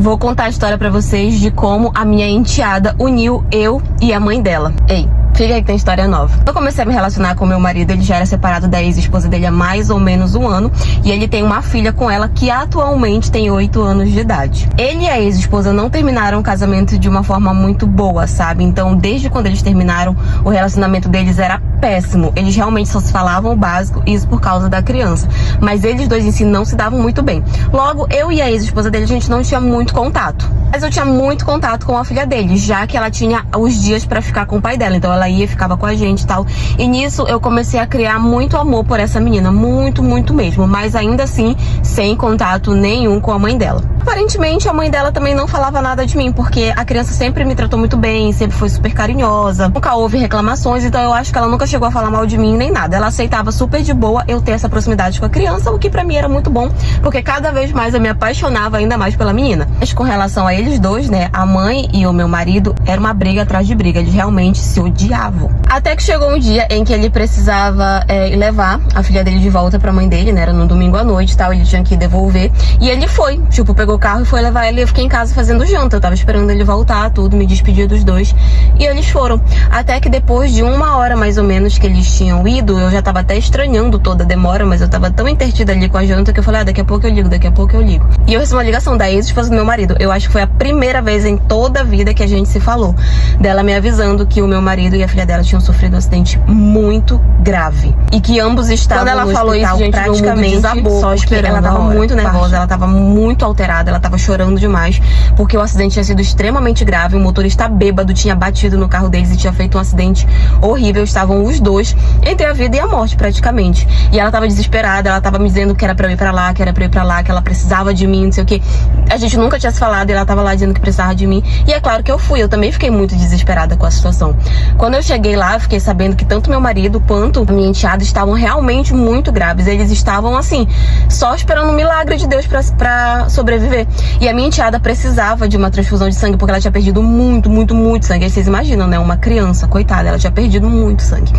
Vou contar a história pra vocês de como a minha enteada uniu eu e a mãe dela. Ei, fica aí que tem história nova. Eu comecei a me relacionar com meu marido, ele já era separado da ex-esposa dele há mais ou menos um ano. E ele tem uma filha com ela que atualmente tem 8 anos de idade. Ele e a ex-esposa não terminaram o casamento de uma forma muito boa, sabe? Então, desde quando eles terminaram, o relacionamento deles era péssimo. Eles realmente só se falavam o básico, isso por causa da criança. Mas eles dois em si não se davam muito bem. Logo, eu e a ex-esposa dele, a gente não tinha muito contato. Mas eu tinha muito contato com a filha dele, já que ela tinha os dias pra ficar com o pai dela. Então ela ia, ficava com a gente e tal. E nisso eu comecei a criar muito amor por essa menina. Muito, muito mesmo. Mas ainda assim, sem contato nenhum com a mãe dela. Aparentemente, a mãe dela também não falava nada de mim, porque a criança sempre me tratou muito bem, sempre foi super carinhosa. Nunca houve reclamações, então eu acho que ela nunca chegou a falar mal de mim nem nada. Ela aceitava super de boa eu ter essa proximidade com a criança, o que pra mim era muito bom, porque cada vez mais eu me apaixonava ainda mais pela menina. Mas com relação a eles dois, né, a mãe e o meu marido, era uma briga atrás de briga, eles realmente se odiavam. Até que chegou um dia em que ele precisava levar a filha dele de volta pra mãe dele, né, era no domingo à noite e tal, ele tinha que devolver, e ele foi, tipo, pegou o carro e foi levar ela, e eu fiquei em casa fazendo janta, eu tava esperando ele voltar, tudo, me despedir dos dois, e eles foram. Até que depois de 1 hora mais ou menos que eles tinham ido, eu já tava até estranhando toda a demora, mas eu tava tão entretida ali com a janta que eu falei, daqui a pouco eu ligo, daqui a pouco eu ligo. E eu recebi uma ligação da ex-esposa do meu marido. Eu acho que foi a primeira vez em toda a vida que a gente se falou, dela me avisando que o meu marido e a filha dela tinham sofrido um acidente muito grave, e que ambos estavam no hospital. Quando ela falou isso, gente, praticamente desabou, só esperando. Ela tava muito nervosa, ela tava muito alterada, ela tava chorando demais, porque o acidente tinha sido extremamente grave, o motorista bêbado tinha batido no carro deles e tinha feito um acidente horrível. Estavam os dois entre a vida e a morte, praticamente. E ela tava desesperada, ela tava me dizendo que era pra eu ir pra lá, que era pra eu ir pra lá, que ela precisava de mim, não sei o que. A gente nunca tinha se falado e ela tava lá dizendo que precisava de mim. E é claro que eu fui, eu também fiquei muito desesperada com a situação. Quando eu cheguei lá, eu fiquei sabendo que tanto meu marido quanto a minha enteada estavam realmente muito graves. Eles estavam assim, só esperando um milagre de Deus pra sobreviver. E a minha enteada precisava de uma transfusão de sangue, porque ela tinha perdido muito, muito, muito sangue. Aí vocês imaginam, né? Uma criança, coitada, ela tinha perdido muito sangue.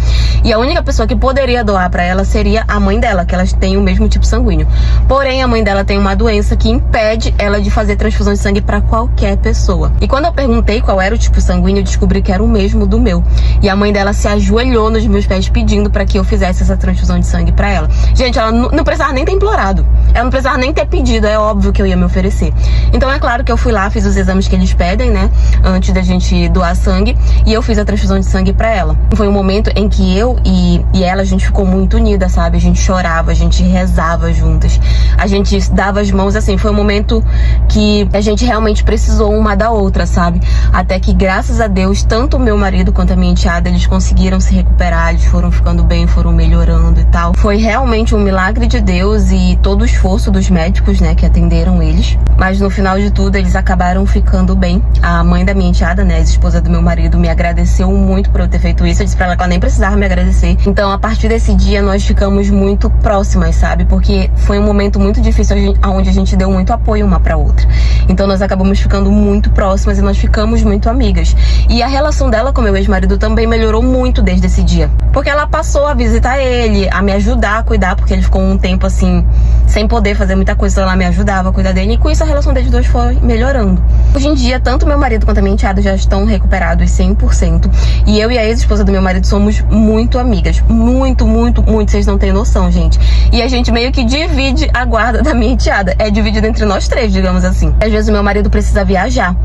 E a única pessoa que poderia doar pra ela seria a mãe dela, que elas têm o mesmo tipo sanguíneo. Porém, a mãe dela tem uma doença que impede ela de fazer transfusão de sangue pra qualquer pessoa. E quando eu perguntei qual era o tipo sanguíneo, eu descobri que era o mesmo do meu. E a mãe dela se ajoelhou nos meus pés pedindo pra que eu fizesse essa transfusão de sangue pra ela. Gente, ela não precisava nem ter implorado. Ela não precisava nem ter pedido, é óbvio que eu ia me oferecer. Então é claro que eu fui lá, fiz os exames que eles pedem, né, antes da gente doar sangue, e eu fiz a transfusão de sangue pra ela. Foi um momento em que eu e ela, a gente ficou muito unida, sabe? A gente chorava, a gente rezava juntas, a gente dava as mãos, assim, foi um momento que a gente realmente precisou uma da outra, sabe? Até que, graças a Deus, tanto o meu marido quanto a minha enteada, eles conseguiram se recuperar, eles foram ficando bem, foram melhorando e tal. Foi realmente um milagre de Deus e todo o esforço dos médicos, né, que atenderam eles. Mas no final de tudo, eles acabaram ficando bem. A mãe da minha enteada, né, a esposa do meu marido, me agradeceu muito por eu ter feito isso. Eu disse pra ela que ela nem precisava me agradecer. Então, a partir desse dia, nós ficamos muito próximas, sabe? Porque foi um momento muito difícil, onde a gente deu muito apoio uma pra outra. Então, nós acabamos ficando muito próximas e nós ficamos muito amigas. E a relação dela com meu ex-marido também melhorou muito desde esse dia. Porque ela passou a visitar ele, a me ajudar a cuidar, porque ele ficou um tempo assim, sem poder fazer muita coisa, então ela me ajudava a cuidar dele. E com isso, a relação deles dois foi melhorando. Hoje em dia, tanto meu marido quanto a minha enteada já estão recuperados 100%. E eu e a ex-esposa do meu marido somos muito amigas. Muito, muito, muito. Vocês não têm noção, gente. E a gente meio que divide a guarda da minha enteada. É dividido entre nós três, digamos assim. Às vezes o meu marido precisa viajar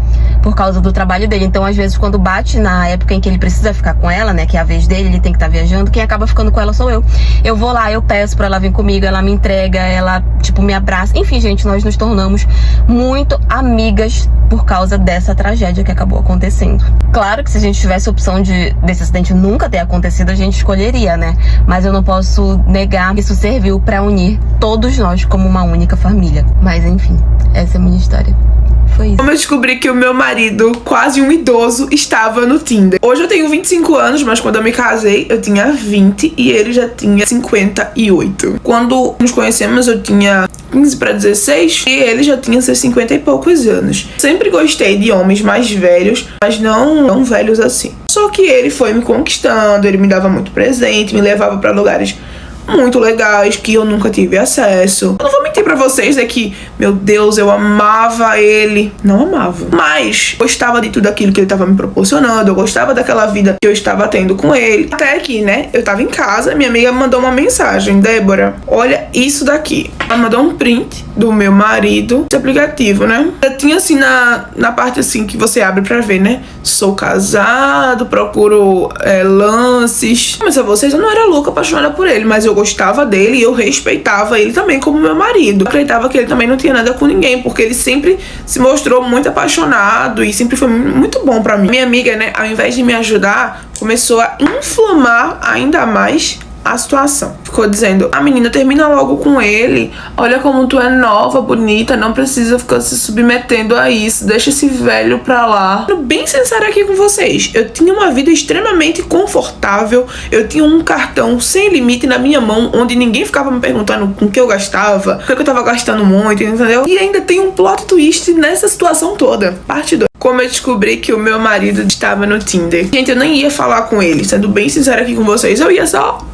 por causa do trabalho dele. Então, às vezes, quando bate na época em que ele precisa ficar com ela, né, que é a vez dele, ele tem que estar viajando, quem acaba ficando com ela sou eu. Eu vou lá, eu peço pra ela vir comigo, ela me entrega, ela, tipo, me abraça. Enfim, gente, nós nos tornamos muito amigas por causa dessa tragédia que acabou acontecendo. Claro que se a gente tivesse a opção desse acidente nunca ter acontecido, a gente escolheria, né? Mas eu não posso negar que isso serviu pra unir todos nós como uma única família. Mas, enfim, essa é a minha história. Foi isso. Como eu descobri que o meu marido, quase um idoso, estava no Tinder. Hoje eu tenho 25 anos, mas quando eu me casei, eu tinha 20 e ele já tinha 58. Quando nos conhecemos, eu tinha 15 para 16 e ele já tinha seus 50 e poucos anos. Sempre gostei de homens mais velhos, mas não velhos assim. Só que ele foi me conquistando, ele me dava muito presente, me levava para lugares muito legais que eu nunca tive acesso. Eu não vou mentir pra vocês, é que, meu Deus, eu amava ele. Não amava, mas gostava de tudo aquilo que ele tava me proporcionando. Eu gostava daquela vida que eu estava tendo com ele. Até que, né, eu tava em casa, minha amiga mandou uma mensagem: Débora, olha isso daqui. Ela mandou um print do meu marido, esse aplicativo, né? Eu tinha assim na parte assim que você abre pra ver, né? Sou casado, procuro lances. Mas a vocês, eu não era louca apaixonada por ele, mas eu gostava dele e eu respeitava ele também como meu marido. Eu acreditava que ele também não tinha nada com ninguém, porque ele sempre se mostrou muito apaixonado e sempre foi muito bom pra mim. Minha amiga, né, ao invés de me ajudar, começou a inflamar ainda mais a situação. Ficou dizendo: a menina, termina logo com ele, olha como tu é nova, bonita, não precisa ficar se submetendo a isso, deixa esse velho pra lá. Tô bem sincera aqui com vocês, eu tinha uma vida extremamente confortável, eu tinha um cartão sem limite na minha mão, onde ninguém ficava me perguntando com que eu gastava, o que eu tava gastando muito, entendeu? E ainda tem um plot twist nessa situação toda. Parte 2. Como eu descobri que o meu marido estava no Tinder. Gente, eu nem ia falar com ele, sendo bem sincera aqui com vocês, eu ia só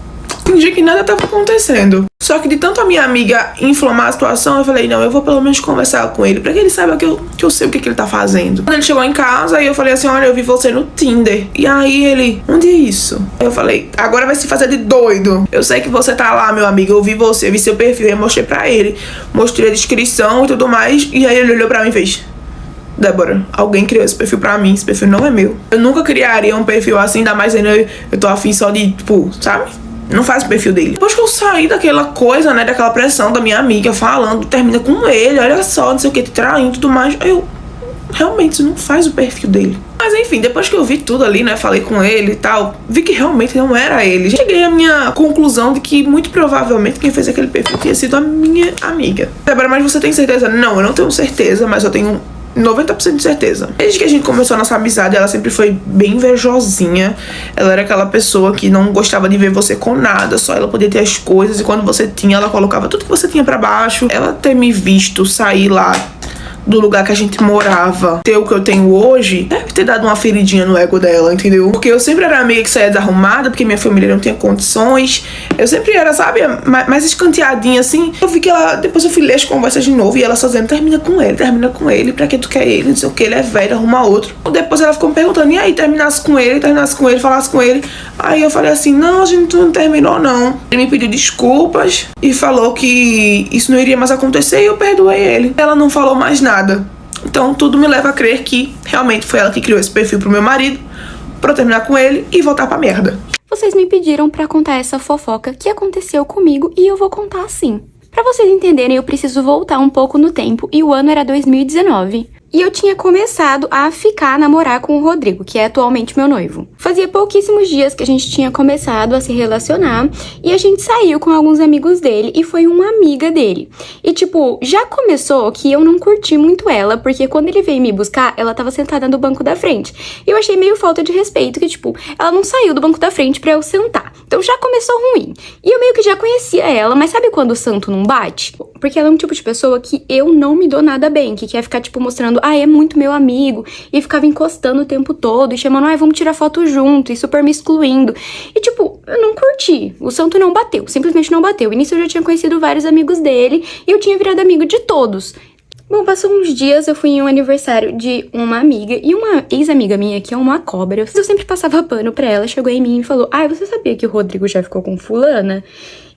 fingi que nada tava acontecendo. Só que de tanto a minha amiga inflamar a situação, eu falei: não, eu vou pelo menos conversar com ele, pra que ele saiba que eu sei o que ele tá fazendo. Quando ele chegou em casa, aí eu falei assim: olha, eu vi você no Tinder. E aí ele: onde é isso? Eu falei: agora vai se fazer de doido. Eu sei que você tá lá, meu amigo, eu vi você, vi seu perfil, eu mostrei pra ele, mostrei a descrição e tudo mais. E aí ele olhou pra mim e fez: Débora, alguém criou esse perfil pra mim, esse perfil não é meu. Eu nunca criaria um perfil assim, ainda mais ainda eu tô afim só de, tipo, sabe? Não faz o perfil dele. Depois que eu saí daquela coisa, né, daquela pressão da minha amiga falando, termina com ele, olha só, não sei o que, te traindo e tudo mais, eu realmente não faz o perfil dele. Mas enfim, depois que eu vi tudo ali, né, falei com ele e tal, vi que realmente não era ele. Cheguei à minha conclusão de que muito provavelmente quem fez aquele perfil tinha sido a minha amiga. Débora, mas você tem certeza? Não, eu não tenho certeza, mas eu tenho 90% de certeza. Desde que a gente começou a nossa amizade, ela sempre foi bem invejosinha. Ela era aquela pessoa que não gostava de ver você com nada, só ela podia ter as coisas, e quando você tinha, ela colocava tudo que você tinha pra baixo. Ela ter me visto sair lá do lugar que a gente morava, ter o que eu tenho hoje, deve ter dado uma feridinha no ego dela, entendeu? Porque eu sempre era amiga que saía desarrumada, porque minha família não tinha condições. Eu sempre era, sabe, mais escanteadinha, assim. Eu vi que ela, depois eu fui ler as conversas de novo, e ela só dizendo: termina com ele, pra que tu quer ele, não sei o que, ele é velho, arruma outro. Depois ela ficou me perguntando: e aí, terminasse com ele, falasse com ele? Aí eu falei assim: não, a gente não terminou, não. Ele me pediu desculpas e falou que isso não iria mais acontecer, e eu perdoei ele. Ela não falou mais nada. Então tudo me leva a crer que realmente foi ela que criou esse perfil pro meu marido, pra eu terminar com ele e voltar pra merda. Vocês me pediram pra contar essa fofoca que aconteceu comigo e eu vou contar assim. Pra vocês entenderem, eu preciso voltar um pouco no tempo e o ano era 2019. E eu tinha começado a namorar com o Rodrigo, que é atualmente meu noivo. Fazia pouquíssimos dias que a gente tinha começado a se relacionar e a gente saiu com alguns amigos dele e foi uma amiga dele. E tipo, já começou que eu não curti muito ela, porque quando ele veio me buscar, ela tava sentada no banco da frente. E eu achei meio falta de respeito, que tipo, ela não saiu do banco da frente pra eu sentar. Então já começou ruim. E eu meio que já conhecia ela, mas sabe quando o santo não bate? Porque ela é um tipo de pessoa que eu não me dou nada bem, que quer ficar tipo mostrando: é muito meu amigo, e ficava encostando o tempo todo, e chamando: vamos tirar foto junto, e super me excluindo. E tipo, eu não curti, o santo não bateu, simplesmente não bateu. Início eu já tinha conhecido vários amigos dele, e eu tinha virado amigo de todos. Bom, passou uns dias, eu fui em um aniversário de uma amiga, e uma ex-amiga minha, que é uma cobra, eu sempre passava pano pra ela, chegou em mim e falou: você sabia que o Rodrigo já ficou com fulana?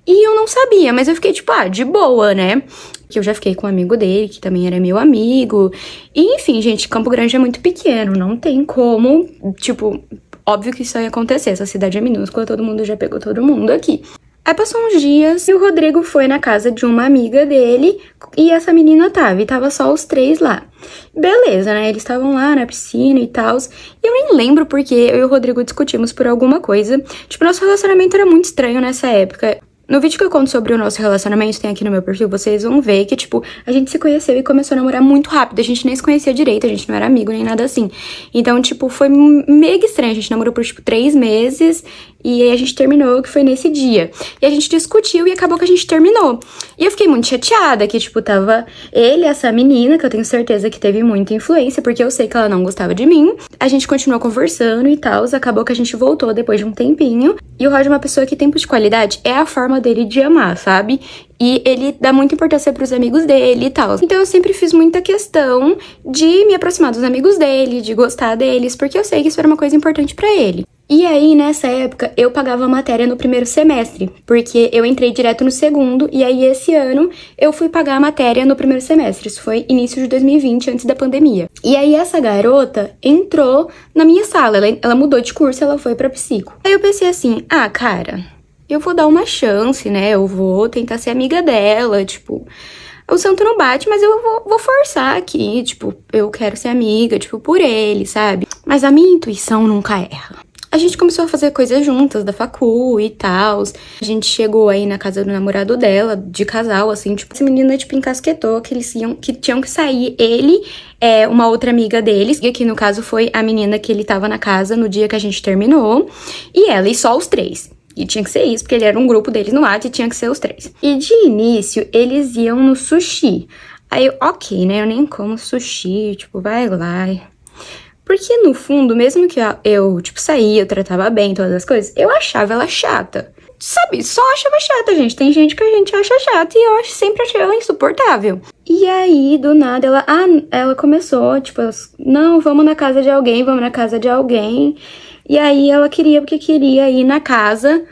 E eu não sabia, mas eu fiquei tipo, de boa, né? Que eu já fiquei com um amigo dele, que também era meu amigo. E enfim, gente, Campo Grande é muito pequeno, não tem como, tipo, óbvio que isso ia acontecer, essa cidade é minúscula, todo mundo já pegou todo mundo aqui. Aí passou uns dias e o Rodrigo foi na casa de uma amiga dele e essa menina tava só os três lá. Beleza, né? Eles estavam lá na piscina e tal. E eu nem lembro porque eu e o Rodrigo discutimos por alguma coisa. Tipo, nosso relacionamento era muito estranho nessa época. No vídeo que eu conto sobre o nosso relacionamento, tem aqui no meu perfil, vocês vão ver que, tipo, a gente se conheceu e começou a namorar muito rápido. A gente nem se conhecia direito, a gente não era amigo nem nada assim. Então, tipo, foi mega estranho. A gente namorou por, tipo, 3 meses E aí a gente terminou, que foi nesse dia. E a gente discutiu e acabou que a gente terminou. E eu fiquei muito chateada, que, tipo, tava ele e essa menina, que eu tenho certeza que teve muita influência, porque eu sei que ela não gostava de mim. A gente continuou conversando e tal, acabou que a gente voltou depois de um tempinho. E o Roger é uma pessoa que tempo de qualidade é a forma dele de amar, sabe? E ele dá muita importância pros amigos dele e tal. Então eu sempre fiz muita questão de me aproximar dos amigos dele, de gostar deles, porque eu sei que isso era uma coisa importante pra ele. E aí, nessa época, eu pagava a matéria no primeiro semestre, porque eu entrei direto no segundo, e aí esse ano eu fui pagar a matéria no primeiro semestre. Isso foi início de 2020, antes da pandemia. E aí essa garota entrou na minha sala, ela mudou de curso, ela foi pra psico. Aí eu pensei assim, cara, eu vou dar uma chance, né? Eu vou tentar ser amiga dela, tipo... O santo não bate, mas eu vou forçar aqui, tipo, eu quero ser amiga, tipo, por ele, sabe? Mas a minha intuição nunca erra. A gente começou a fazer coisas juntas, da facu e tal. A gente chegou aí na casa do namorado dela, de casal, assim, tipo, essa menina, tipo, encasquetou que tinham que sair ele, uma outra amiga deles, e aqui no caso foi a menina que ele tava na casa no dia que a gente terminou, e ela, e só os três. E tinha que ser isso, porque ele era um grupo deles no WhatsApp e tinha que ser os três. E de início, eles iam no sushi. Aí eu, ok, né, eu nem como sushi, tipo, vai lá... Porque, no fundo, mesmo que eu tipo, saía, eu tratava bem todas as coisas, eu achava ela chata. Sabe, só achava chata, gente. Tem gente que a gente acha chata e eu sempre achei ela insuportável. E aí, do nada, ela começou, tipo, não, vamos na casa de alguém, vamos na casa de alguém. E aí, ela queria ir na casa...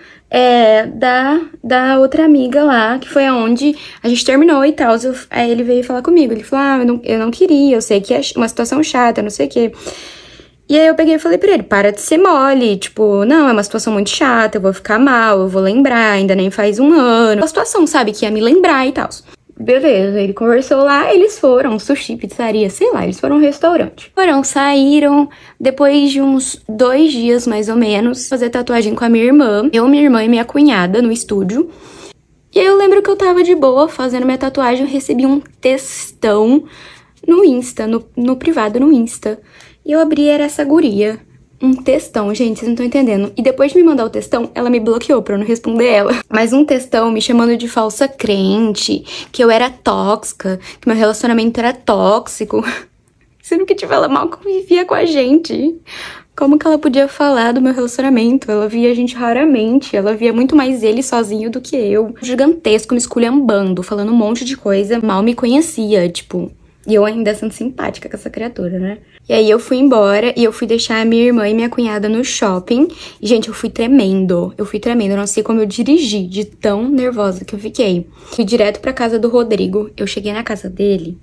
da outra amiga lá, que foi aonde a gente terminou e tal. Aí ele veio falar comigo, ele falou, eu não queria, eu sei que é uma situação chata, não sei o quê. E aí eu peguei e falei pra ele, para de ser mole, tipo, não, é uma situação muito chata, eu vou ficar mal, eu vou lembrar, ainda nem faz um ano. Uma situação, sabe, que ia me lembrar e tal. Beleza, ele conversou lá, eles foram, sushi, pizzaria, sei lá, eles foram ao restaurante. Saíram, depois de uns 2 dias, mais ou menos, fazer tatuagem com a minha irmã. Minha irmã e minha cunhada no estúdio. E aí eu lembro que eu tava de boa fazendo minha tatuagem, eu recebi um textão no Insta, no privado no Insta. E eu abri, era essa guria. Um textão, gente, vocês não estão entendendo. E depois de me mandar o textão, ela me bloqueou pra eu não responder ela. Mas um textão me chamando de falsa crente, que eu era tóxica, que meu relacionamento era tóxico. Sendo que, tipo, ela mal convivia com a gente. Como que ela podia falar do meu relacionamento? Ela via a gente raramente, ela via muito mais ele sozinho do que eu. Gigantesco, me esculhambando, falando um monte de coisa. Mal me conhecia, tipo... E eu ainda sendo simpática com essa criatura, né? E aí eu fui embora e eu fui deixar a minha irmã e minha cunhada no shopping. E, gente, eu fui tremendo. Eu não sei como eu dirigi, de tão nervosa que eu fiquei. Fui direto pra casa do Rodrigo. Eu cheguei na casa dele.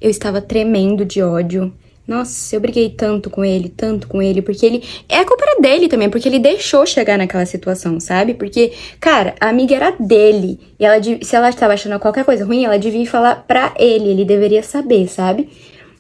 Eu estava tremendo de ódio. Nossa, eu briguei tanto com ele, porque ele... A culpa era dele também, porque ele deixou chegar naquela situação, sabe? Porque, cara, a amiga era dele. E se ela estava achando qualquer coisa ruim, ela devia falar pra ele deveria saber, sabe?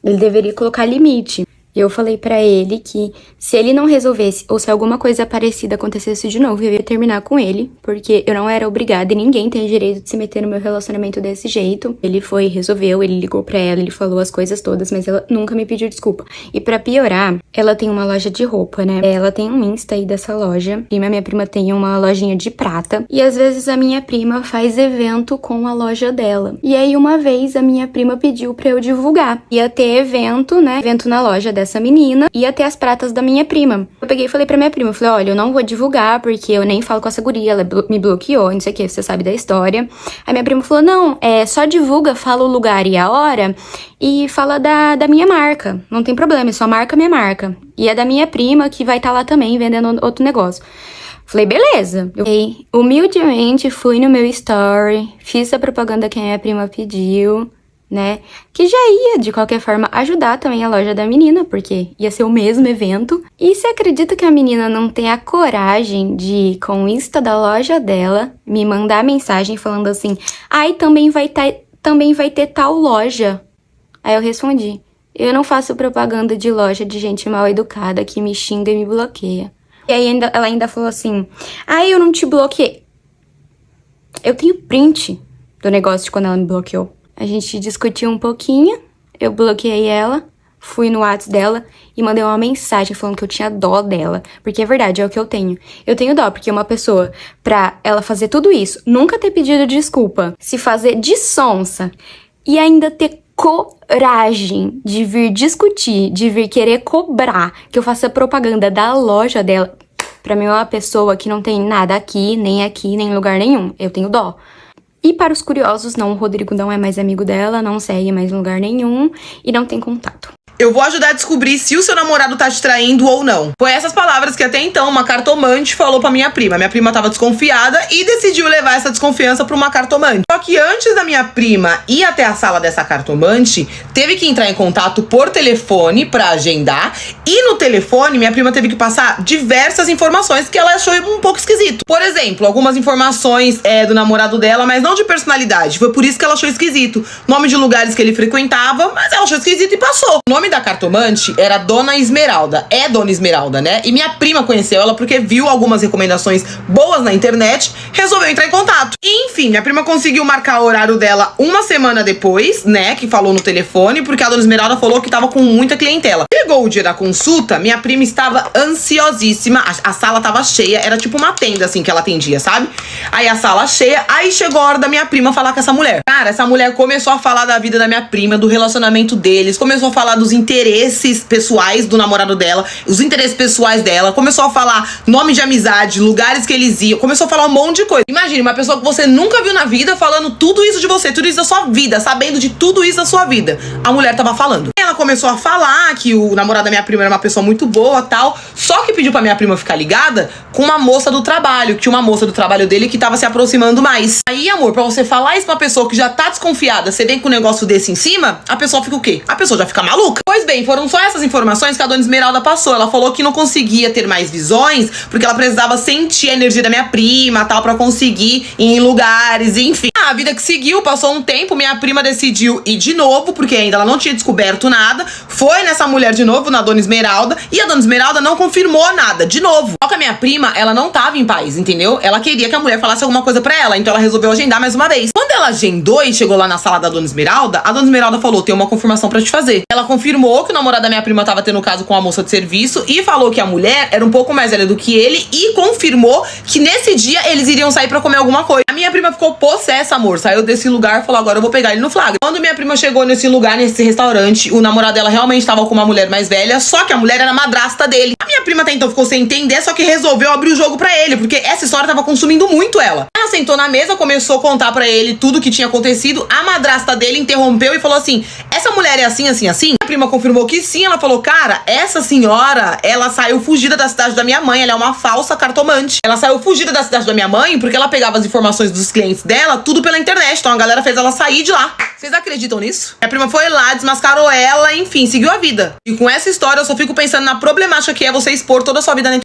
Ele deveria colocar limite. E eu falei pra ele que se ele não resolvesse, ou se alguma coisa parecida acontecesse de novo, eu ia terminar com ele, porque eu não era obrigada e ninguém tem direito de se meter no meu relacionamento desse jeito. Ele resolveu, ele ligou pra ela, ele falou as coisas todas, mas ela nunca me pediu desculpa. E pra piorar, ela tem uma loja de roupa, né? Ela tem um Insta aí dessa loja. Minha prima tem uma lojinha de prata. E às vezes a minha prima faz evento com a loja dela. E aí uma vez a minha prima pediu pra eu divulgar. Ia ter evento, né? Evento na loja dessa menina, ia ter as pratas da minha prima. Eu peguei e falei pra minha prima, eu falei, olha, eu não vou divulgar, porque eu nem falo com essa guria, ela me bloqueou, não sei o que, você sabe da história. Aí minha prima falou, não, só divulga, fala o lugar e a hora, e fala da minha marca, não tem problema, é só marca minha marca. E é da minha prima, que vai estar lá também, vendendo outro negócio. Falei, beleza. Eu humildemente fui no meu story, fiz a propaganda que a minha prima pediu, né? Que já ia, de qualquer forma, ajudar também a loja da menina, porque ia ser o mesmo evento. E você acredita que a menina não tem a coragem de, com o Insta da loja dela, me mandar mensagem falando assim, também vai ter tal loja. Aí eu respondi, eu não faço propaganda de loja de gente mal educada que me xinga e me bloqueia. E aí ela ainda falou assim, eu não te bloqueei. Eu tenho print do negócio de quando ela me bloqueou. A gente discutiu um pouquinho, eu bloqueei ela, fui no WhatsApp dela e mandei uma mensagem falando que eu tinha dó dela. Porque é verdade, é o que eu tenho. Eu tenho dó, porque uma pessoa, pra ela fazer tudo isso, nunca ter pedido desculpa, se fazer de sonsa e ainda ter coragem de vir discutir, de vir querer cobrar que eu faça propaganda da loja dela, pra mim é uma pessoa que não tem nada aqui, nem em lugar nenhum. Eu tenho dó. E para os curiosos, não, o Rodrigo não é mais amigo dela, não segue mais em lugar nenhum e não tem contato. Eu vou ajudar a descobrir se o seu namorado tá te traindo ou não. Foi essas palavras que até então uma cartomante falou pra minha prima. Minha prima tava desconfiada e decidiu levar essa desconfiança pra uma cartomante. Só que antes da minha prima ir até a sala dessa cartomante, teve que entrar em contato por telefone pra agendar. E no telefone, minha prima teve que passar diversas informações que ela achou um pouco esquisito. Por exemplo, algumas informações do namorado dela, mas não de personalidade. Foi por isso que ela achou esquisito. Nome de lugares que ele frequentava, mas ela achou esquisito e passou. O nome da cartomante era Dona Esmeralda. É Dona Esmeralda, né? E minha prima conheceu ela porque viu algumas recomendações boas na internet, resolveu entrar em contato. E, enfim, minha prima conseguiu marcar o horário dela uma semana depois, né? Que falou no telefone, porque a Dona Esmeralda falou que tava com muita clientela. Chegou o dia da consulta, minha prima estava ansiosíssima. A sala tava cheia, era tipo uma tenda, assim, que ela atendia, sabe? Aí a sala cheia, aí chegou a hora da minha prima falar com essa mulher. Cara, essa mulher começou a falar da vida da minha prima, do relacionamento deles, começou a falar dos interesses pessoais do namorado dela, os interesses pessoais dela, começou a falar nome de amizade, lugares que eles iam, começou a falar um monte de coisa. Imagine, uma pessoa que você nunca viu na vida falando tudo isso de você, tudo isso da sua vida, sabendo de tudo isso da sua vida. A mulher tava falando. Ela começou a falar que o namorado da minha prima era uma pessoa muito boa, tal, só que pediu pra minha prima ficar ligada com uma moça do trabalho, que tinha uma moça do trabalho dele que tava se aproximando mais. Aí, amor, pra você falar isso pra uma pessoa que já tá desconfiada, você vem com um negócio desse em cima, a pessoa fica o quê? A pessoa já fica maluca. Pois bem, foram só essas informações que a Dona Esmeralda passou. Ela falou que não conseguia ter mais visões, porque ela precisava sentir a energia da minha prima, tal, pra conseguir ir em lugares, enfim. A vida que seguiu, passou um tempo, minha prima decidiu ir de novo, porque ainda ela não tinha descoberto nada, foi nessa mulher de novo, na Dona Esmeralda, e a Dona Esmeralda não confirmou nada, de novo. Só que a minha prima, ela não tava em paz, entendeu? Ela queria que a mulher falasse alguma coisa pra ela, então ela resolveu agendar mais uma vez. Quando ela agendou e chegou lá na sala da Dona Esmeralda, a Dona Esmeralda falou, tem uma confirmação pra te fazer. Ela confirmou que o namorado da minha prima tava tendo caso com a moça de serviço e falou que a mulher era um pouco mais velha do que ele e confirmou que nesse dia eles iriam sair pra comer alguma coisa. A minha prima ficou possessa, amor, saiu desse lugar e falou, agora eu vou pegar ele no flagra. Quando minha prima chegou nesse lugar, nesse restaurante, o namorado dela realmente tava com uma mulher mais velha, só que a mulher era madrasta dele. A minha prima até então ficou sem entender, só que resolveu abrir o jogo pra ele, porque essa história tava consumindo muito ela. Ela sentou na mesa, começou a contar pra ele tudo que tinha acontecido, a madrasta dele interrompeu e falou assim, essa mulher é assim, assim, assim? A prima confirmou que sim, ela falou, cara, essa senhora, ela saiu fugida da cidade da minha mãe, ela é uma falsa cartomante. Ela saiu fugida da cidade da minha mãe porque ela pegava as informações dos clientes dela, tudo pela internet, então a galera fez ela sair de lá. Vocês acreditam nisso? Minha prima foi lá, desmascarou ela, enfim, seguiu a vida. E com essa história eu só fico pensando na problemática que é você expor toda a sua vida na internet.